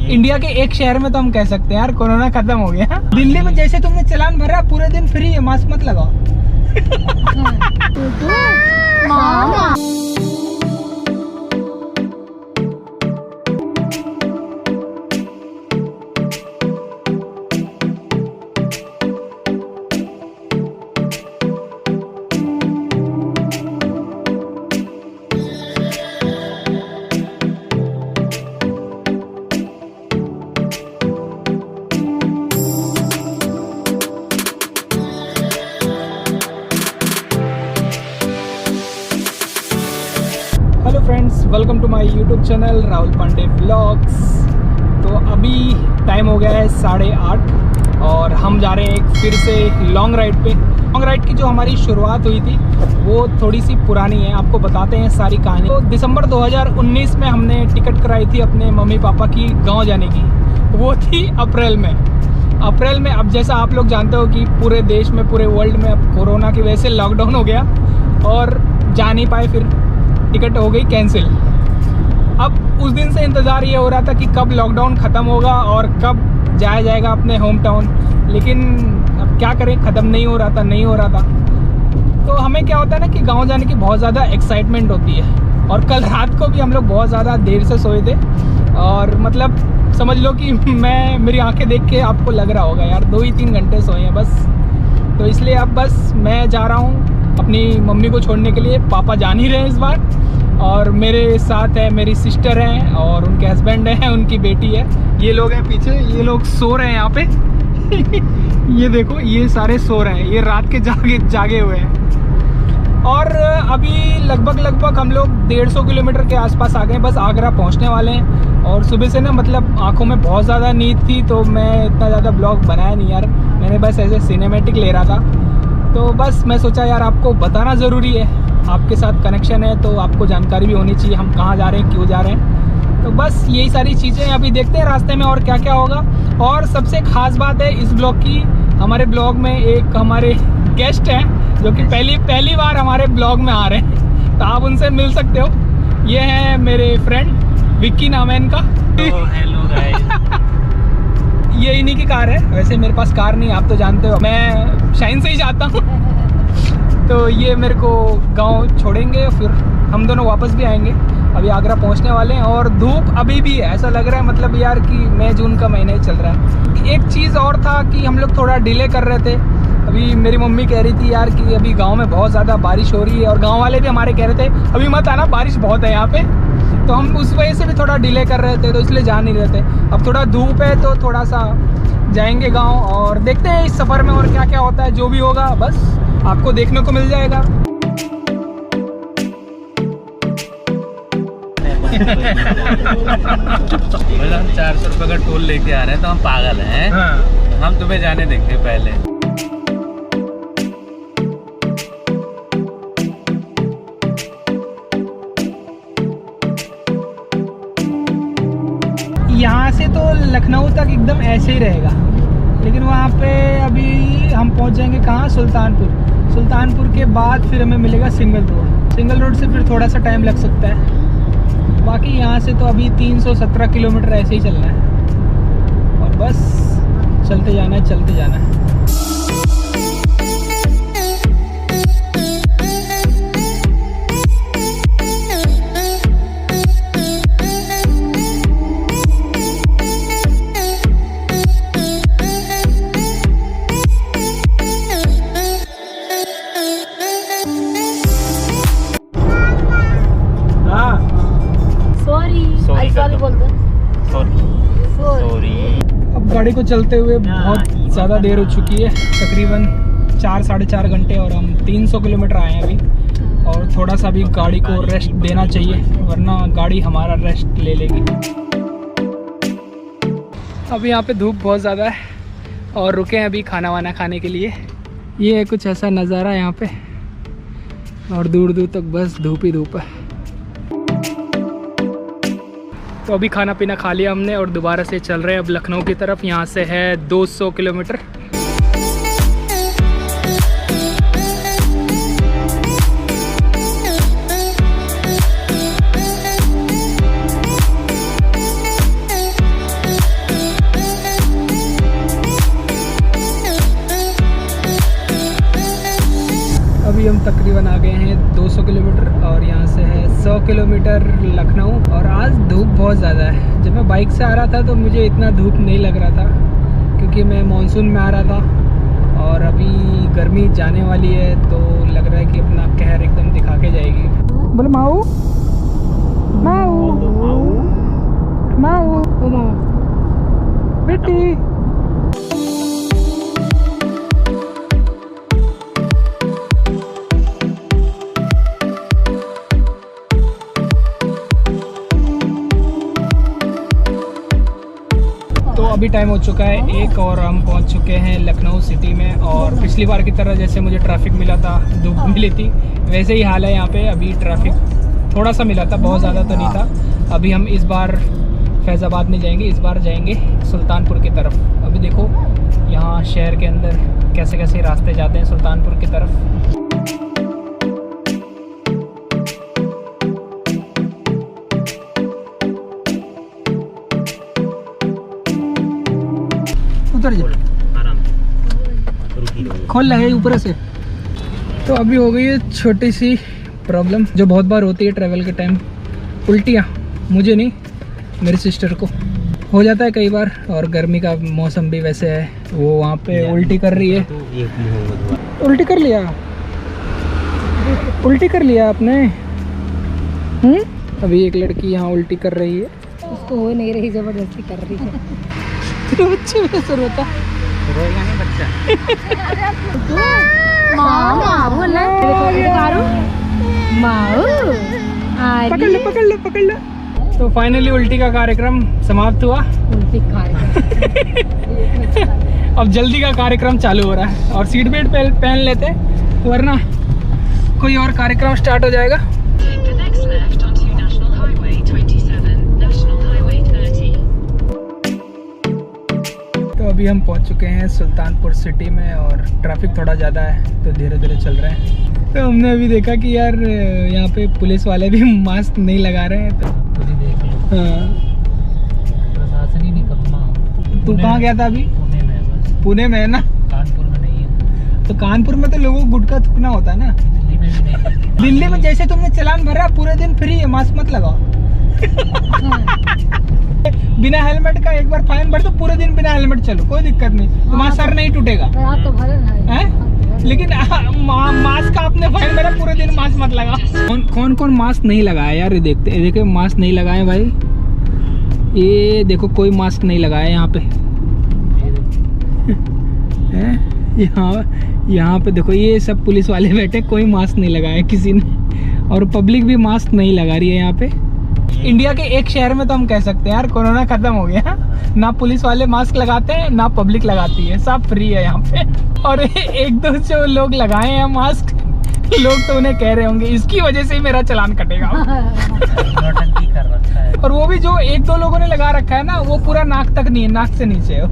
India के एक शहर में तो हम कह सकते हैं यार कोरोना खत्म हो गया। दिल्ली में जैसे तुमने चालान भरा पूरे दिन फ्री है, मास्क मत लगाओ। Hello friends, welcome to my YouTube channel Rahul Pandey vlogs. तो अभी टाइम हो गया है 8:30 और हम जा रहे हैं एक फिर से लॉन्ग राइड पे। लॉन्ग राइड की जो हमारी शुरुआत हुई थी वो थोड़ी सी पुरानी है, आपको बताते हैं सारी कहानी। तो दिसंबर 2019 में हमने टिकट कराई थी अपने मम्मी पापा की गाँव जाने की, वो थी अप्रैल में। अब जैसा आप लोग जानते हो कि पूरे देश में, पूरे वर्ल्ड में अब कोरोना की वजह से लॉकडाउन हो गया और जा नहीं पाए, फिर टिकट हो गई कैंसिल। अब उस दिन से इंतज़ार ये हो रहा था कि कब लॉकडाउन ख़त्म होगा और कब जाया जाएगा अपने होम टाउन, लेकिन अब क्या करें, ख़त्म नहीं हो रहा था। तो हमें क्या होता है ना कि गांव जाने की बहुत ज़्यादा एक्साइटमेंट होती है। और कल रात को भी हम लोग बहुत ज़्यादा देर से सोए थे और मतलब समझ लो कि मेरी आंखें देख के आपको लग रहा होगा यार 2 ही 3 घंटे सोए हैं बस। तो इसलिए अब बस मैं जा रहा हूँ अपनी मम्मी को छोड़ने के लिए। पापा जा नहीं रहे इस बार, और मेरे साथ है मेरी सिस्टर हैं और उनके हस्बैंड हैं, उनकी बेटी है। ये लोग हैं पीछे, ये लोग सो रहे हैं यहाँ पे। ये देखो, ये सारे सो रहे हैं, ये रात के जागे हुए हैं। और अभी लगभग हम लोग 150 किलोमीटर के आसपास आ गए, बस आगरा पहुँचने वाले हैं। और सुबह से ना मतलब आँखों में बहुत ज़्यादा नींद थी, तो मैं इतना ज़्यादा ब्लॉग बनाया नहीं यार, मैंने बस ऐसे सिनेमैटिक ले रहा था। तो बस मैं सोचा यार आपको बताना ज़रूरी है, आपके साथ कनेक्शन है तो आपको जानकारी भी होनी चाहिए हम कहाँ जा रहे हैं, क्यों जा रहे हैं। तो बस यही सारी चीज़ें, अभी देखते हैं रास्ते में और क्या क्या होगा। और सबसे ख़ास बात है इस ब्लॉग की, हमारे ब्लॉग में एक हमारे गेस्ट हैं जो कि पहली बार हमारे ब्लॉग में आ रहे हैं, तो आप उनसे मिल सकते हो। ये हैं मेरे फ्रेंड, विक्की नाम है इनका। Hello guys. ये इन्हीं की कार है, वैसे मेरे पास कार नहीं, आप तो जानते हो मैं शाइन से ही जाता हूँ। तो ये मेरे को गांव छोड़ेंगे, फिर हम दोनों वापस भी आएंगे। अभी आगरा पहुंचने वाले हैं और धूप अभी भी है, ऐसा लग रहा है मतलब यार कि मई जून का महीना ही चल रहा है। एक चीज़ और था कि हम लोग थोड़ा डिले कर रहे थे। अभी मेरी मम्मी कह रही थी यार कि अभी गाँव में बहुत ज़्यादा बारिश हो रही है, और गाँव वाले भी हमारे कह रहे थे अभी मत आना, बारिश बहुत है यहाँ पे। तो हम उस वजह से भी थोड़ा डिले कर रहे थे, तो इसलिए जा नहीं रहे थे। अब थोड़ा धूप है तो थोड़ा सा जाएंगे गांव, और देखते हैं इस सफ़र में और क्या क्या होता है। जो भी होगा बस आपको देखने को मिल जाएगा। हम 400 रुपये का टोल लेके आ रहे हैं तो हम पागल हैं। हाँ। हम तुम्हें जाने देंगे पहले। यहाँ से तो लखनऊ तक एकदम ऐसे ही रहेगा, लेकिन वहाँ पे अभी हम पहुँच जाएंगे कहाँ, सुल्तानपुर के बाद फिर हमें मिलेगा सिंगल रोड से फिर थोड़ा सा टाइम लग सकता है। बाकी यहाँ से तो अभी 317 किलोमीटर ऐसे ही चलना है और बस चलते जाना है। अब गाड़ी को चलते हुए बहुत ज़्यादा देर हो चुकी है, तकरीबन 4-4.5 घंटे, और हम 300 किलोमीटर आए हैं अभी। और थोड़ा सा भी गाड़ी को रेस्ट देना चाहिए, वरना गाड़ी हमारा रेस्ट ले लेगी। अब यहाँ पे धूप बहुत ज़्यादा है और रुके हैं अभी खाना वाना खाने के लिए। ये है कुछ ऐसा नज़ारा यहाँ पे, और दूर दूर तक बस धूप ही धूप है। तो अभी खाना पीना खा लिया हमने और दोबारा से चल रहे हैं अब लखनऊ की तरफ। यहाँ से है 200 किलोमीटर। तकरीबन आ गए हैं 200 किलोमीटर और यहाँ से है 100 किलोमीटर लखनऊ। और आज धूप बहुत ज़्यादा है। जब मैं बाइक से आ रहा था तो मुझे इतना धूप नहीं लग रहा था क्योंकि मैं मानसून में आ रहा था। और अभी गर्मी जाने वाली है तो लग रहा है कि अपना कहर एकदम दिखा के जाएगी। बोले माऊ माऊ माऊ माऊ बेटी। तो अभी टाइम हो चुका है 1 और हम पहुंच चुके हैं लखनऊ सिटी में। और पिछली बार की तरह जैसे मुझे ट्रैफिक मिला था, धूप मिली थी, वैसे ही हाल है यहाँ पे। अभी ट्रैफिक थोड़ा सा मिला था, बहुत ज़्यादा तो नहीं था। अभी हम इस बार फैज़ाबाद नहीं जाएंगे, इस बार जाएंगे सुल्तानपुर की तरफ। अभी देखो यहाँ शहर के अंदर कैसे कैसे रास्ते जाते हैं सुल्तानपुर की तरफ। उतर जा, आराम खोल लगे ऊपर से। तो अभी हो गई है छोटी सी प्रॉब्लम जो बहुत बार होती है ट्रैवल के टाइम, उल्टियाँ। मुझे नहीं, मेरी सिस्टर को हो जाता है कई बार। और गर्मी का मौसम भी वैसे है, वो वहाँ पे उल्टी कर रही है। उल्टी कर लिया, उल्टी कर लिया आपने। अभी एक लड़की यहाँ उल्टी कर रही है, उसको हो नहीं रही, जबरदस्ती कर रही है। बच्चे में असर होता रोएगा नहीं बच्चा। माँ बोला पकड़ लो पकड़ लो पकड़ लो। तो फाइनली उल्टी का कार्यक्रम समाप्त हुआ। उल्टी अब जल्दी का कार्यक्रम चालू हो रहा है और सीट बेल्ट पहन लेते वरना कोई और कार्यक्रम स्टार्ट हो जाएगा। तो अभी हम पहुंच चुके हैं सुल्तानपुर सिटी में और ट्रैफिक थोड़ा ज़्यादा है तो धीरे धीरे चल रहे हैं। तो हमने अभी देखा कि यार यहाँ पे पुलिस वाले भी मास्क नहीं लगा रहे हैं। तो हाँ, प्रशासनिक निकम्मा। तू कहाँ गया था अभी? पुणे में बस। पुणे में है ना? कानपुर में नहीं है। तो कानपुर में तो लोगों को गुटखा थूकना होता है ना। दिल्ली में भी नहीं है। दिल्ली में जैसे तुमने चालान भरा पूरे दिन फ्री है, मास्क मत लगाओ। बिना हेलमेट का एक बार फाइन भर तो पूरे दिन बिना हेलमेट चलो, कोई दिक्कत नहीं, तुम्हारा सर नहीं टूटेगा। तो भरे हैं? लेकिन मास्क का आपने फाइन भरा, पूरे दिन मास्क मत लगा। कौन कौन मास्क नहीं लगाया यार? ये देखते, ये देखो मास्क नहीं लगाए भाई। ये देखो कोई मास्क नहीं लगाया यहाँ पे। यहाँ पे देखो ये सब पुलिस वाले बैठे, कोई मास्क नहीं लगाया किसी ने। और पब्लिक भी मास्क नहीं लगा रही है यहाँ पे। इंडिया के एक शहर में तो हम कह सकते हैं यार कोरोना खत्म हो गया। ना पुलिस वाले मास्क लगाते हैं ना पब्लिक लगाती है, सब फ्री है यहाँ पे। और एक दो जो लोग लगाए हैं मास्क, लोग तो उन्हें कह रहे होंगे इसकी वजह से ही मेरा चालान कटेगा। नौटंकी कर रखा है। और वो भी जो एक दो लोगों ने लगा रखा है ना, वो पूरा नाक तक नहीं है, नाक से नीचे है।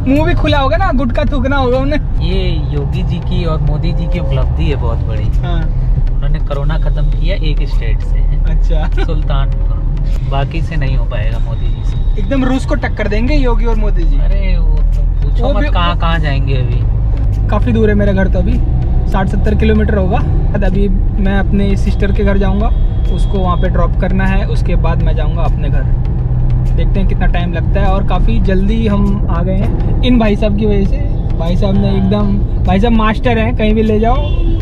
मुंह भी खुला होगा ना, गुटखा थूकना होगा उन्हें। ये योगी जी की और मोदी जी की उपलब्धि है बहुत बड़ी। हाँ। उन्होंने कोरोना खत्म किया एक स्टेट से है, अच्छा। सुल्तानपुर। बाकी से नहीं हो पाएगा मोदी जी से। एकदम रूस को टक्कर देंगे योगी और मोदी जी। अरे वो तो पूछो वो भी- मत, कहाँ जाएंगे अभी। काफ़ी दूर है मेरा घर, तो अभी 60-70 किलोमीटर होगा। अभी मैं अपने सिस्टर के घर जाऊंगा, उसको वहाँ पे ड्रॉप करना है, उसके बाद मैं जाऊंगा अपने घर। देखते हैं कितना टाइम लगता है। और काफ़ी जल्दी हम आ गए हैं इन भाई साहब की वजह से। भाई साहब ने एकदम, भाई साहब मास्टर हैं, कहीं भी ले जाओ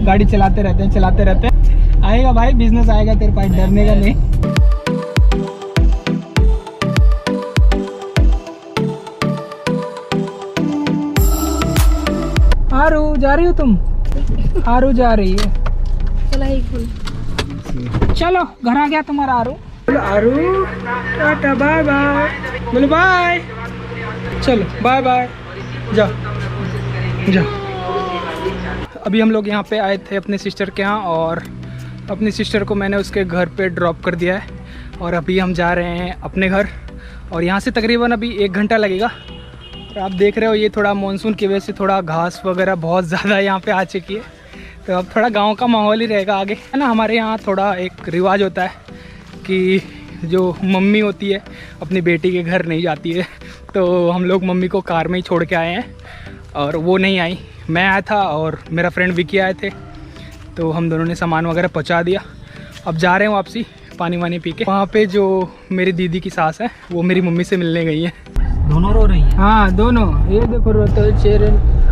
गाड़ी चलाते रहते हैं, चलाते रहते हैं। आएगा भाई, बिजनेस आएगा तेरे पास, डरने का नहीं। आरू जा रही हो तुम? आरू जा रही है। चला एक फुल। चलो घर आ गया तुम्हारा आरू। आरू टाटा बाय बाय, बोलो बाय। चलो बाय बाय, जाओ जाओ। अभी हम लोग यहाँ पे आए थे अपने सिस्टर के यहाँ और अपनी सिस्टर को मैंने उसके घर पे ड्रॉप कर दिया है। और अभी हम जा रहे हैं अपने घर और यहाँ से तकरीबन अभी 1 घंटा लगेगा। और आप देख रहे हो ये थोड़ा मानसून की वजह से थोड़ा घास वगैरह बहुत ज़्यादा यहाँ पे आ चुकी है, तो अब थोड़ा गांव का माहौल ही रहेगा आगे, है ना। हमारे यहाँ थोड़ा एक रिवाज होता है कि जो मम्मी होती है अपनी बेटी के घर नहीं जाती है, तो हम लोग मम्मी को कार में ही छोड़ के आए हैं और वो नहीं आई। मैं आया था और मेरा फ्रेंड विकी आए थे, तो हम दोनों ने सामान वगैरह पहुंचा दिया। अब जा रहे हैं वापसी पानी वानी पी के। वहाँ पे जो मेरी दीदी की सास है वो मेरी मम्मी से मिलने गई है। दोनों रो रही हैं? हाँ दोनों, ये देखो रोते चेहरे।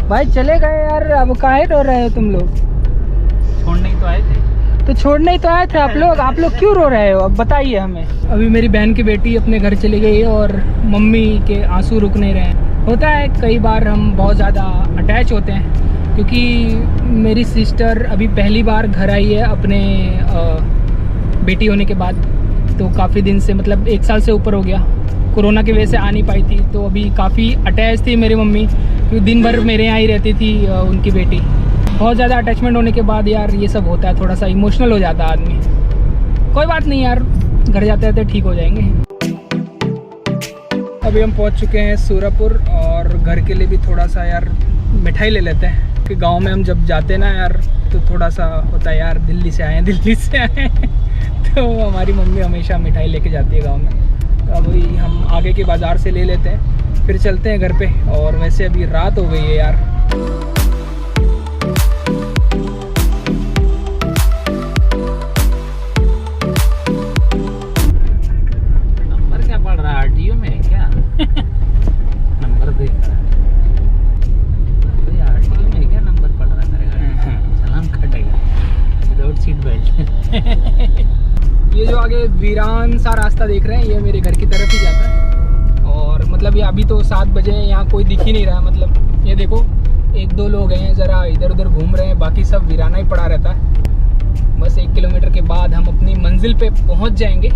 भाई चले गए यार, अब काहे रो रहे हो तुम लोग? छोड़ने ही तो आए थे। तो छोड़ने ही तो आए थे आप लोग क्यों रो रहे हो? अब बताइए हमें। अभी मेरी बहन की बेटी अपने घर चली गई है और मम्मी के आंसू रुक नहीं रहे। होता है कई बार हम बहुत ज़्यादा अटैच होते हैं, क्योंकि मेरी सिस्टर अभी पहली बार घर आई है अपने बेटी होने के बाद। तो काफ़ी दिन से, मतलब 1 साल से ऊपर हो गया, कोरोना की वजह से आ नहीं पाई थी। तो अभी काफ़ी अटैच थी मेरी मम्मी, क्योंकि दिन भर मेरे यहाँ ही रहती थी उनकी बेटी। बहुत ज़्यादा अटैचमेंट होने के बाद यार ये सब होता है, थोड़ा सा इमोशनल हो जाता है आदमी। कोई बात नहीं यार, घर जाते रहते ठीक हो जाएंगे। अभी हम पहुंच चुके हैं सूरापुर और घर के लिए भी थोड़ा सा यार मिठाई ले लेते हैं, कि गांव में हम जब जाते हैं ना यार तो थोड़ा सा होता है यार, दिल्ली से आए तो हमारी मम्मी हमेशा मिठाई लेके जाती है गाँव में। तो अभी हम आगे के बाज़ार से ले लेते हैं, फिर चलते हैं घर पे। और वैसे अभी रात हो गई है यार। आरटीओ में है क्या? नंबर देख रहा है भाई, आरटीओ में क्या नंबर पड़ रहा है मेरे गाड़ी? चालान कटेगा विदाउट सीट बेल्ट। ये जो आगे वीरान सा रास्ता देख रहे हैं, ये मेरे घर की तरफ ही जाता है। और मतलब ये अभी तो 7 बजे हैं, यहाँ कोई दिख ही नहीं रहा। मतलब ये देखो 1-2 लोग हैं ज़रा इधर उधर घूम रहे हैं, बाकी सब वीराना ही पड़ा रहता है। बस 1 किलोमीटर के बाद हम अपनी मंजिल पे पहुँच जाएंगे।